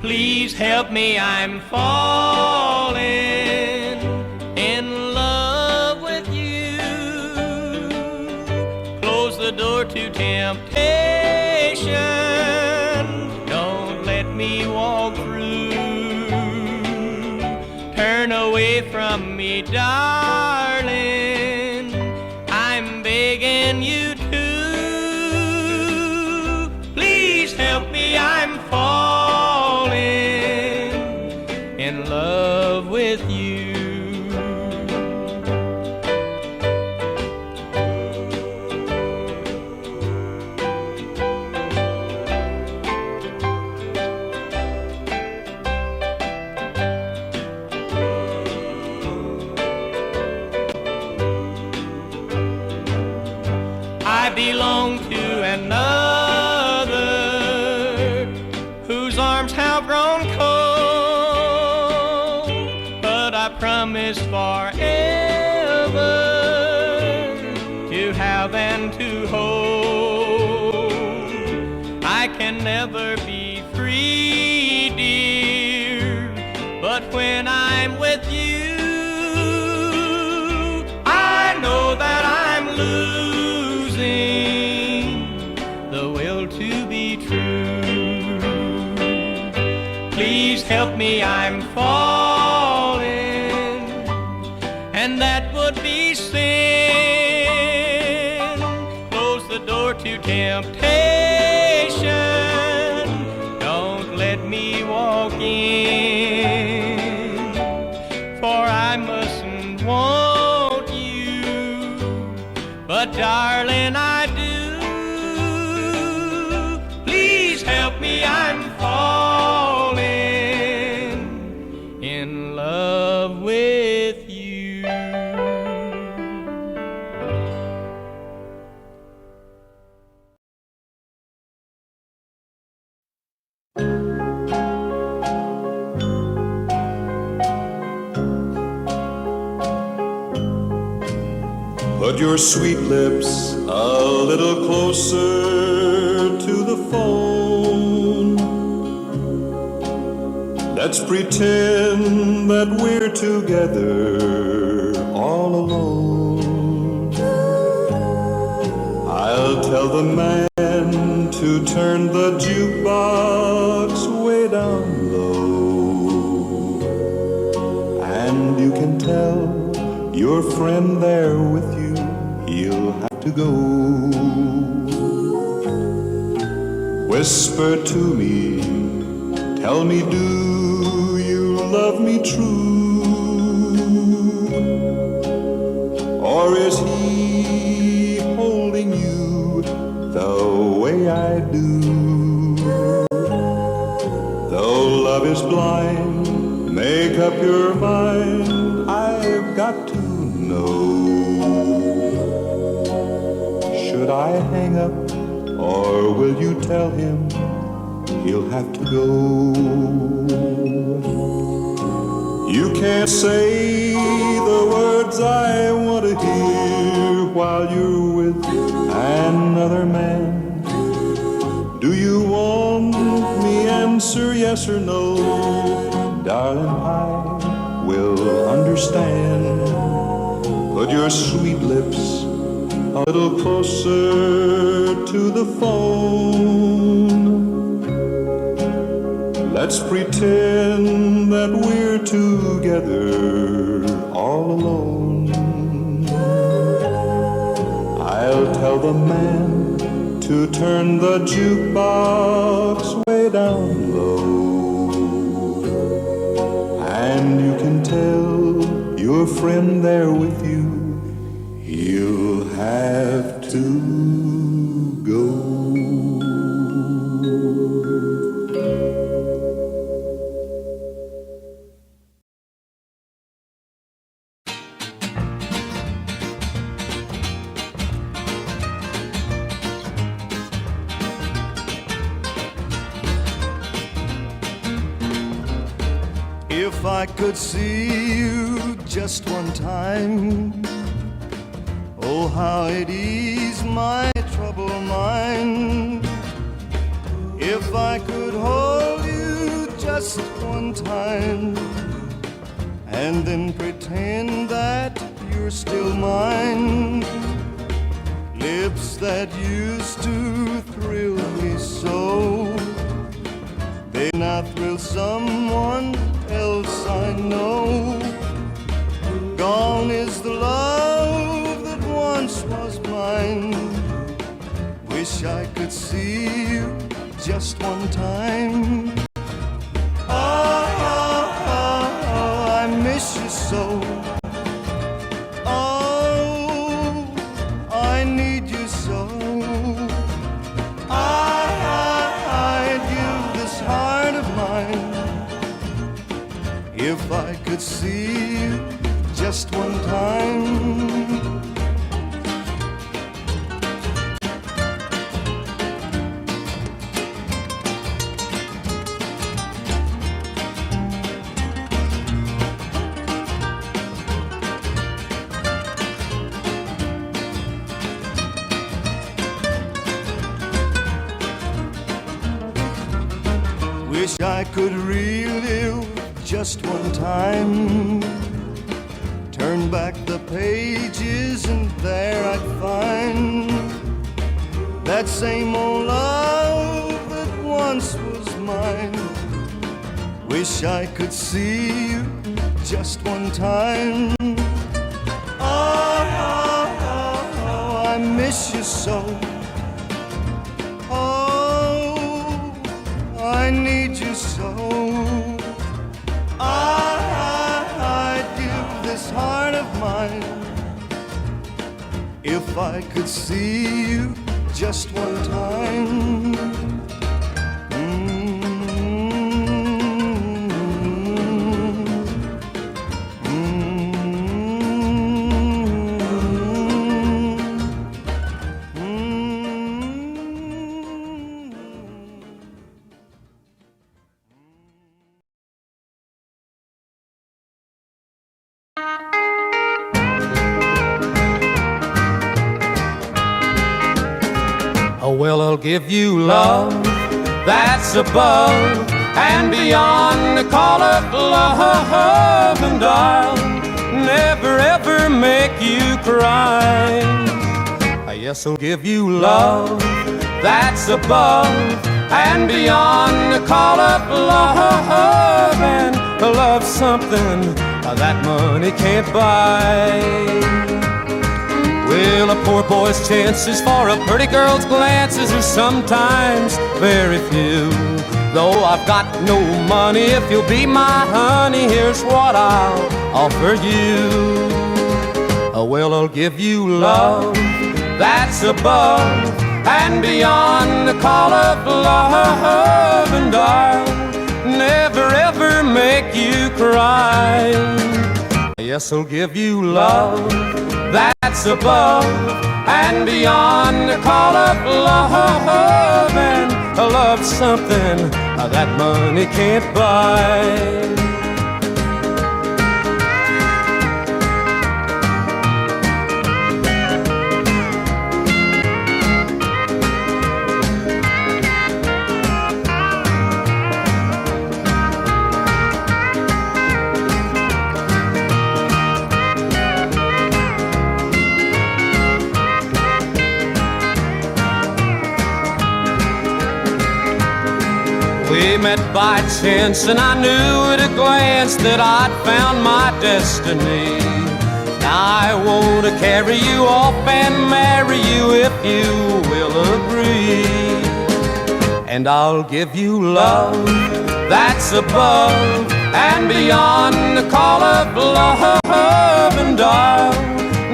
Please help me, I'm falling in love with you. Close the door to temptation. Don't let me walk through. Turn away from me, darling. I'm begging you to. Please help me, I'm falling in love with you. I belong to another whose arms have grown cold, but I promise forever to have and to hold. I can never be free, dear, but when I'm with you, I know that I'm losing the will to be true. Please help me, I'm falling, and that would be sin. Close the door to temptation. Don't let me walk in, for I mustn't want you, but darling, I do. Please help me, I'm falling in love with you. Put your sweet lips a little closer to the phone. Let's pretend that we're together all alone. I'll tell the man to turn the jukebox way down low, and you can tell your friend there with you, he'll have to go. Whisper to me, tell me, do you love me true? Or is he holding you the way I do? Though love is blind, make up your mind, I've got to know. Should I hang up, or will you tell him he'll have to go? You can't say the words I want to hear while you're with another man. Do you want me answer yes or no? Darling, I will understand. Put your sweet lips a little closer to the phone. Let's pretend that we're together all alone. I'll tell the man to turn the jukebox way down low, and you can tell your friend there with you, he'll have to go. If I could see you just one time, oh, how it ease my troubled mind. If I could hold you just one time, and then pretend that you're still mine. Lips that used to thrill me so, they now thrill someone else I know. Gone is the love that once was mine. Wish I could see you just one time. Oh, I miss you so. Oh, I need you so. I'd give this heart of mine if I could see you just one time. Wish I could relive just one time. Turn back the pages and there I'd find that same old love that once was mine. Wish I could see you just one time. Oh, I miss you so. Oh, I need you so. I'd give this heart of mine if I could see you just one time. Oh, well, I'll give you love that's above and beyond the call of love, and I'll never ever make you cry. Yes, I'll give you love that's above and beyond the call of love, and love something that money can't buy. Well, a poor boy's chances for a pretty girl's glances are sometimes very few. Though I've got no money, if you'll be my honey, here's what I'll offer you. Oh, well, I'll give you love that's above and beyond the call of love, and I'll never ever make you cry. Yes, I'll give you love that's above and beyond the call of love, and love something that money can't buy. We met by chance, and I knew at a glance that I'd found my destiny. Now I want to carry you off and marry you if you will agree. And I'll give you love that's above and beyond the call of love, and I'll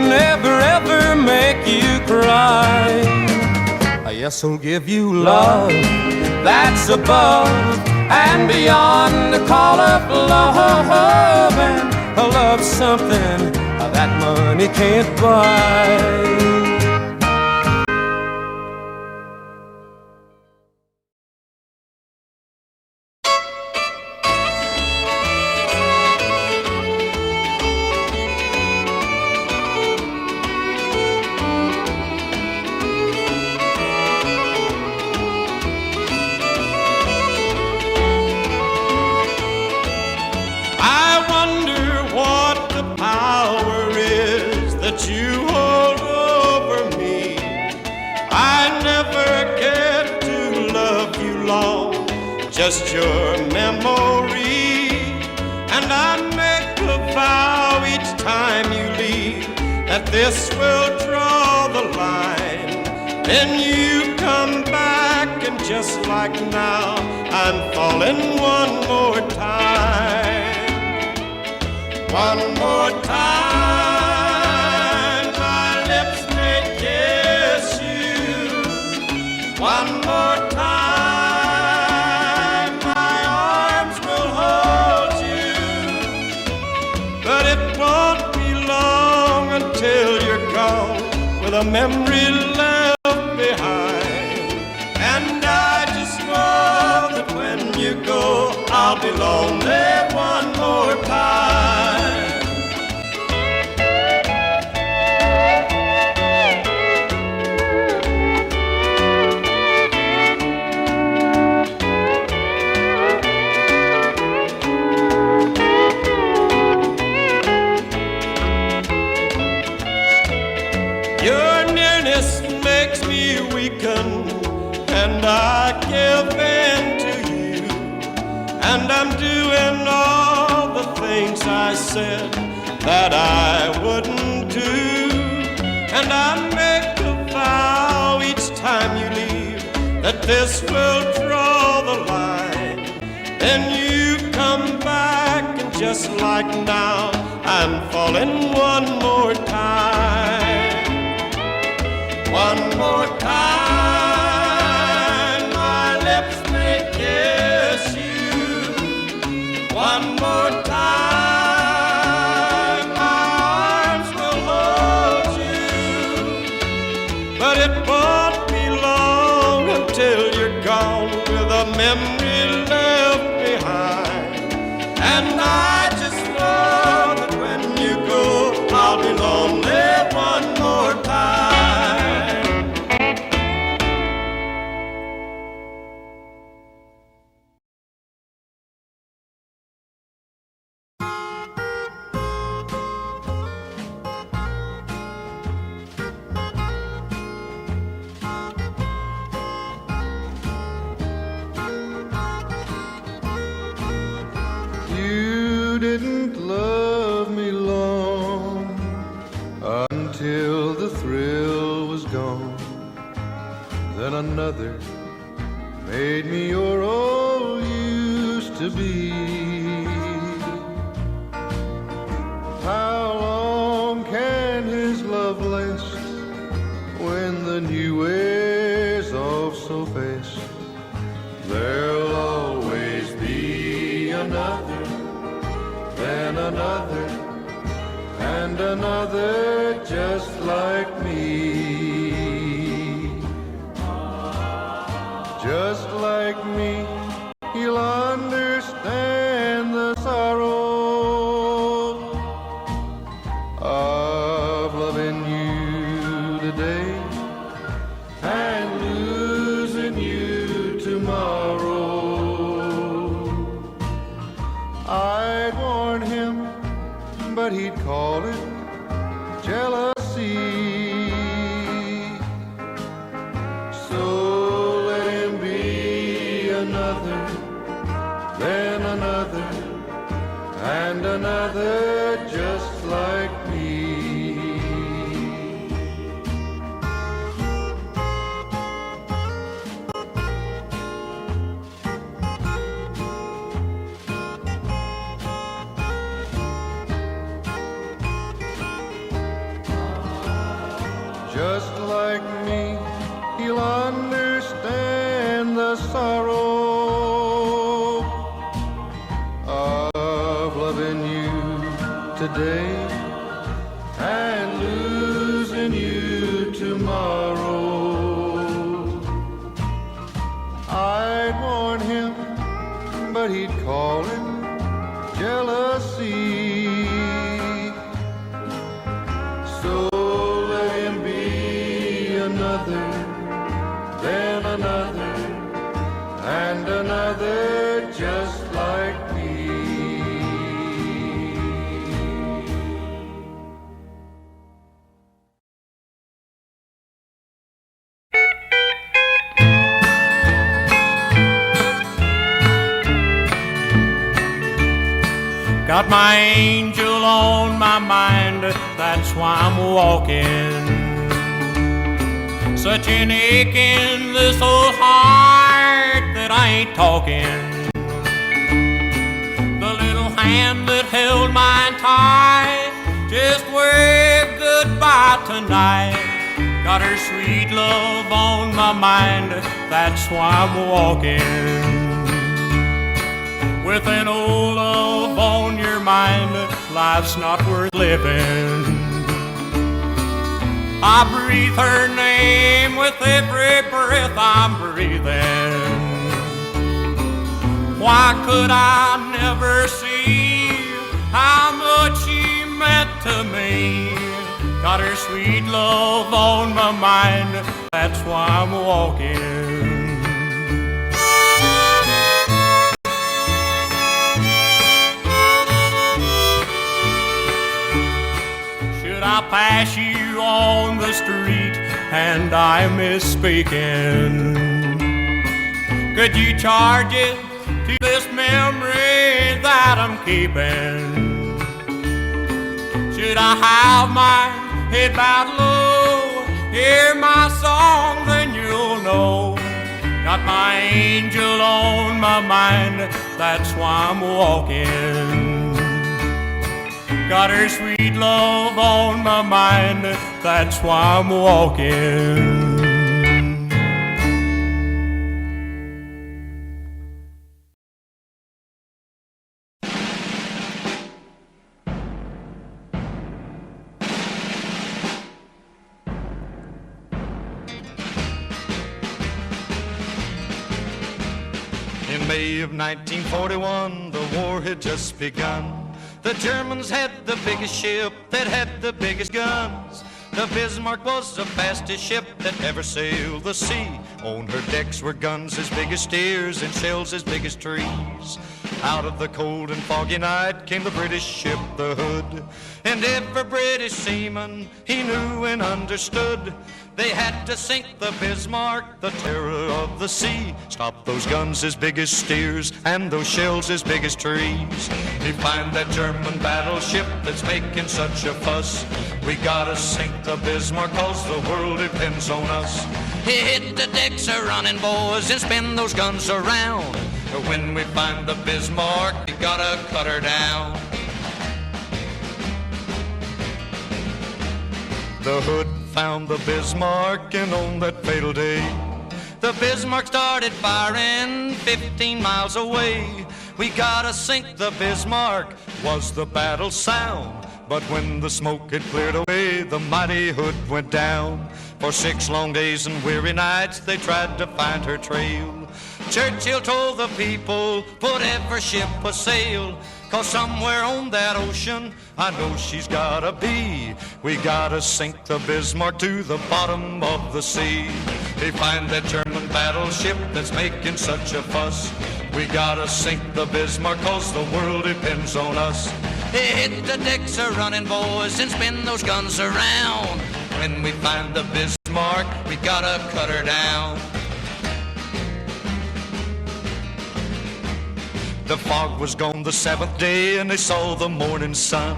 never ever make you cry. Yes, I'll give you love that's above and beyond the call of love, and love something that money can't buy. that you hold over me. I never get to love you long, just your memory. And I make a vow each time you leave that this will draw the line. Then you come back and just like now, I'm falling one more time. One more time, my lips may kiss you. One more time, my arms will hold you. But it won't be long until you're gone with a memory left behind. And I just know that when you go, I'll be lonely one more time. Your nearness makes me weaken, and I give in to you. And I'm doing all the things I said that I wouldn't do. And I make a vow each time you leave that this will draw the line. Then you come back, and just like now, I'm falling one more time. One more time, my lips may kiss you. One more time, my arms will hold you. But it won't be long until you're gone with a memory left behind. And I just know that when you go, I'll be lonely one more time. You didn't love me long until the thrill was gone. Then another made me your all used to be. How long can his love last when the new wears off so fast? There'll always be another, then another, and another just like me. Just like me, he'll understand the sorrow of loving you today and losing you tomorrow. I'd warn him, but he'd call it jealousy. So let him be another, then another, and another just like me. Just like me, he'll understand the sorrow of loving you today and losing you tomorrow. I'd warn him, but he'd call it jealousy. So let him be another, then another, and another just like me. Got my angel on my mind, that's why I'm walking. Such an ache in this old heart that I ain't talking. The little hand that held mine tight just waved goodbye tonight. Got her sweet love on my mind, that's why I'm walking. With an old love on your mind, life's not worth living. I breathe her name with every breath I'm breathing. Why could I never see how much she meant to me? Got her sweet love on my mind, that's why I'm walking. Should I pass you on the street and I misspeaking? Could you charge it to this memory that I'm keeping? Should I have my head bowed low, hear my song, then you'll know. Got my angel on my mind, that's why I'm walking. Got her sweet love on my mind, that's why I'm walking. In May of 1941, the war had just begun. The Germans had the biggest ship that had the biggest guns. The Bismarck was the fastest ship that ever sailed the sea. On her decks were guns as big as steers and shells as big as trees. Out of the cold and foggy night came the British ship, the Hood. And every British seaman, he knew and understood. They had to sink the Bismarck, the terror of the sea. Stop those guns as big as steers and those shells as big as trees. You find that German battleship that's making such a fuss. We gotta sink the Bismarck 'cause the world depends on us. Hit the decks a-running, boys, and spin those guns around. When we find the Bismarck, we gotta cut her down. The Hood found the Bismarck, and on that fatal day, the Bismarck started firing 15 miles away. We gotta sink the Bismarck, was the battle sound. But when the smoke had cleared away, the mighty Hood went down. For 6 long days and weary nights, they tried to find her trail. Churchill told the people, put every ship a sail, 'cause somewhere on that ocean, I know she's gotta be. We gotta sink the Bismarck to the bottom of the sea. They find that German battleship that's making such a fuss. We gotta sink the Bismarck 'cause the world depends on us. Hit the decks a-running, boys, and spin those guns around. When we find the Bismarck, we gotta cut her down. The fog was gone the 7th day, and they saw the morning sun.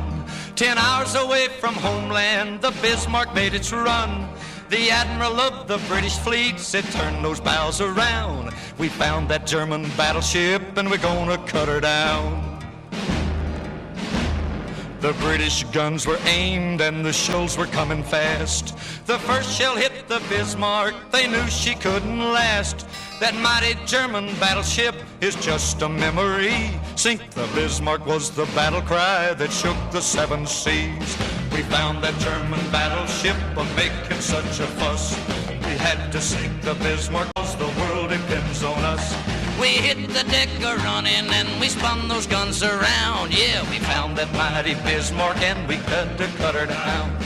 10 hours away from homeland, the Bismarck made its run. The admiral of the British fleet said, turn those bows around. We found that German battleship, and we're gonna cut her down. The British guns were aimed and the shells were coming fast. The first shell hit the Bismarck, they knew she couldn't last. That mighty German battleship is just a memory. Sink the Bismarck was the battle cry that shook the 7 seas. We found that German battleship was making such a fuss. We had to sink the Bismarck 'cause the world depends on us. We hit the deck a-running and we spun those guns around. Yeah, we found that mighty Bismarck and we had to cut her down.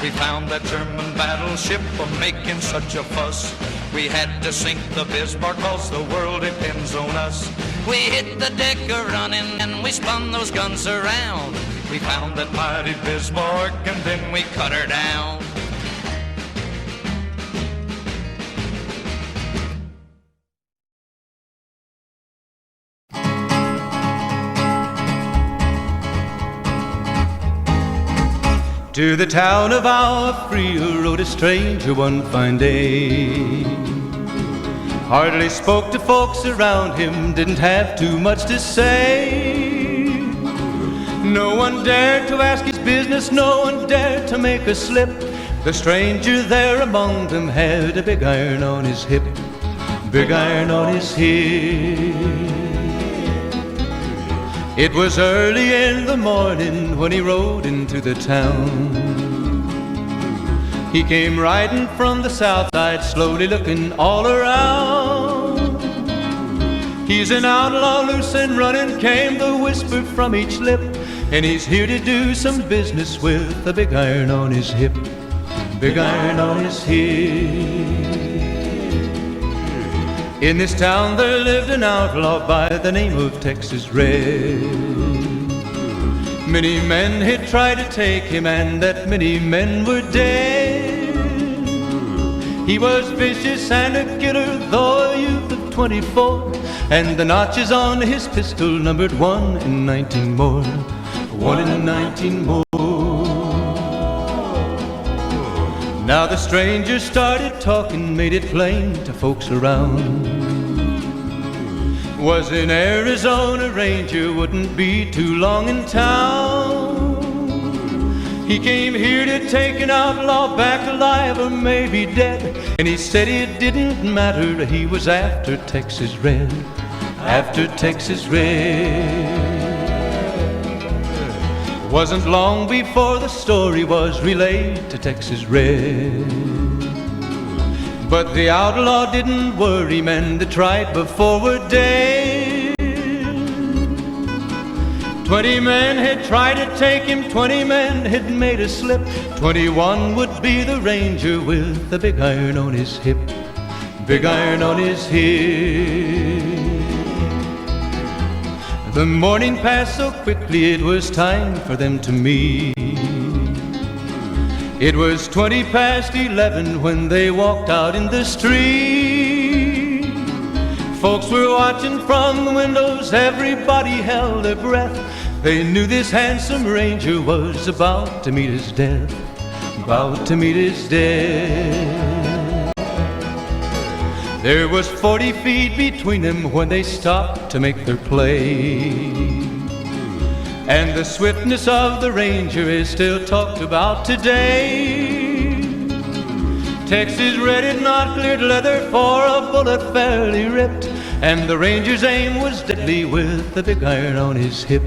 We found that German battleship for making such a fuss. We had to sink the Bismarck 'cause the world depends on us. We hit the deck a-running and we spun those guns around. We found that mighty Bismarck and then we cut her down. To the town of our Frio rode a stranger one fine day. Hardly spoke to folks around him, didn't have too much to say. No one dared to ask his business, no one dared to make a slip. The stranger there among them had a big iron on his hip, big iron on his hip. It was early in the morning when he rode into the town. He came riding from the south side, slowly looking all around. He's an outlaw, loose and running, came the whisper from each lip, and he's here to do some business with a big iron on his hip, big iron on his hip. In this town there lived an outlaw by the name of Texas Red. Many men had tried to take him, and that many men were dead. He was vicious and a killer, though a youth of 24, and the notches on his pistol numbered 1 in 19 more, 1 in 19 more. Now the stranger started talking, made it plain to folks around. Was an Arizona ranger, wouldn't be too long in town. He came here to take an outlaw back alive or maybe dead, and he said it didn't matter, he was after Texas Red, after Texas Red. Wasn't long before the story was relayed to Texas Red. But the outlaw didn't worry, men that tried before were dead. 20 men had tried to take him, 20 men had made a slip. 21 would be the ranger with the big iron on his hip, big iron on his hip. The morning passed so quickly, it was time for them to meet. It was 20 past 11 when they walked out in the street. Folks were watching from the windows, everybody held their breath. They knew this handsome ranger was about to meet his death, about to meet his death. There was 40 feet between them when they stopped to make their play. And the swiftness of the ranger is still talked about today. Texas Red had not cleared leather for a bullet fairly ripped, and the ranger's aim was deadly with the big iron on his hip,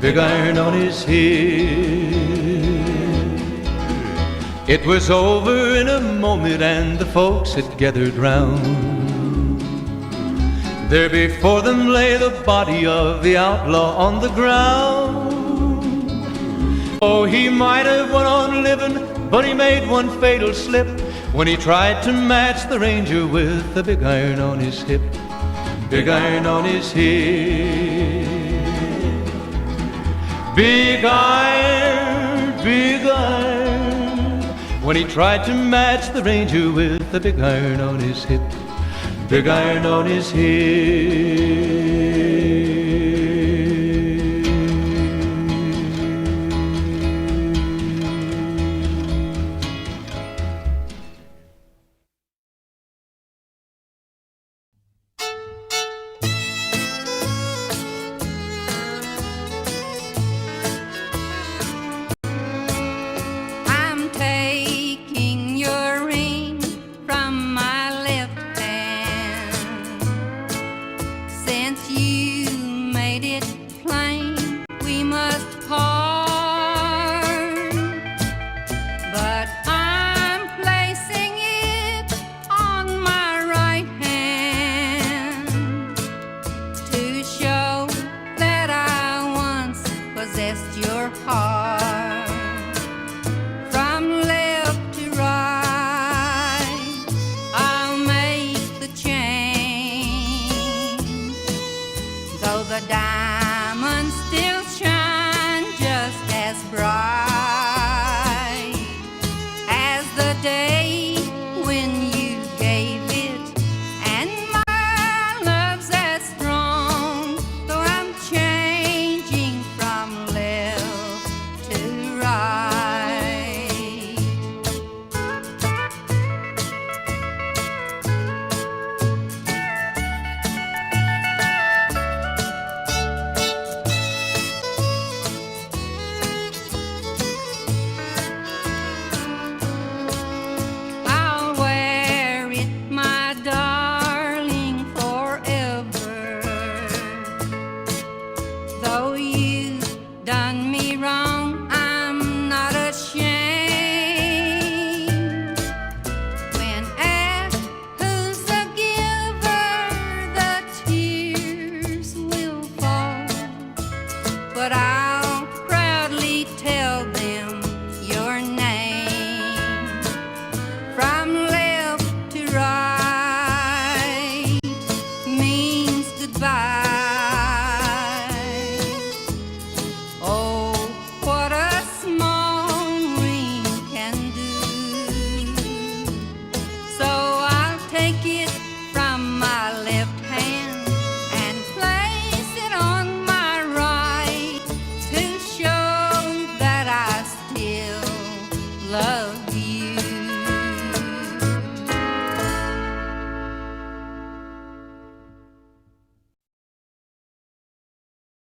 big iron on his hip. It was over in a moment and the folks had gathered round. There before them lay the body of the outlaw on the ground. Oh, he might have went on living, but he made one fatal slip when he tried to match the ranger with the big iron on his hip, big iron on his hip. Big iron, big iron, when he tried to match the ranger with the big iron on his hip, big iron on his hip. I'm taking your ring from my left hand, since you made it plain we must part. But I'm placing it on my right hand to show that I once possessed your heart. From left to right, I'll make the change, though the diamonds still shine just as bright as the day when you gave it, and my love's as strong, though I'm changing from left to right. done